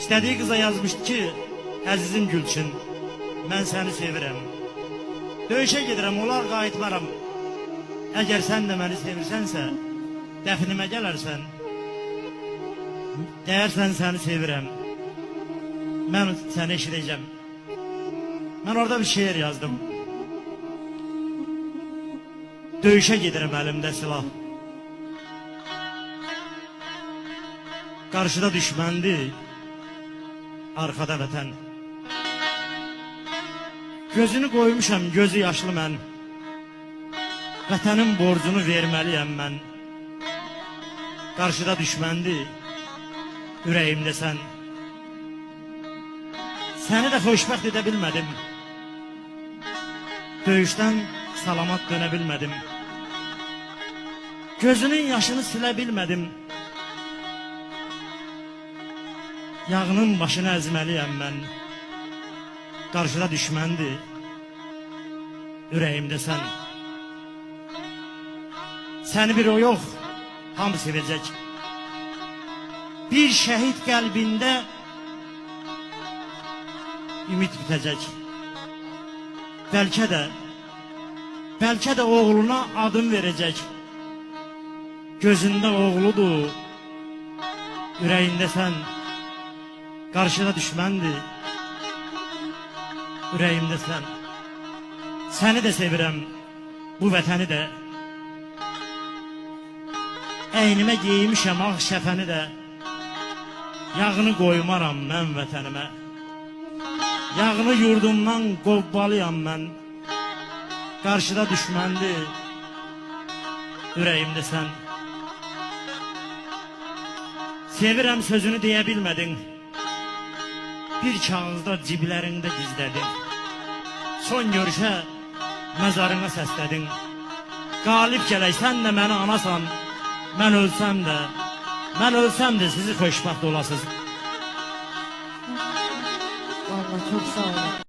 İstediği kıza yazmışdı ki, əzizim Gülçin, mən səni sevirəm. Döyüşə gedirəm, olar qayıtmaram. Əgər sən də məni sevirsənsə, dəfnimə gələrsən. Deyərsən səni sevirəm, mən səni eşidəcəm. Mən orada bir şeir yazdım. Döyüşə gedirəm, əlimdə silah. Qarşıda düşməndir, arkada vətən. Gözünü qoymuşam, gözü yaşlı mən. Vətənin borcunu verməliyəm mən. Qarşıda düşməndir, ürəyimdə sən. Səni də xoşbəxt edə bilmədim. Döyüşdən salamat dönə bilmədim. Gözünün yaşını silə bilmədim. Yağının başını əzməliyəm mən. Qarşıda düşməndir, ürəyimdə sən. Səni bir o yox, hamı sevəcək. Bir şəhid qəlbində ümid bitəcək. Bəlkə də oğluna adım verəcək. Gözündə oğludur, ürəyində sən. Qarşıda düşməndir, ürəyimdə sən. Səni də sevirəm, bu vətəni də. Əynimə geymişəm ağ şəfəni də. Yağını qoymaram mən vətənimə. Yağını yurdumdan qovbalıyam mən. Qarşıda düşməndir, ürəyimdə sən. Sevirəm sözünü deyə bilmədin. Bir kağızda ciblərində gizlədin. Son görüşə məzarına səslədin. Qalib gələk, sən də məni anasan. Mən ölsəm də sizi xoşbəxt olasınız. Vallahi çok sağ olun.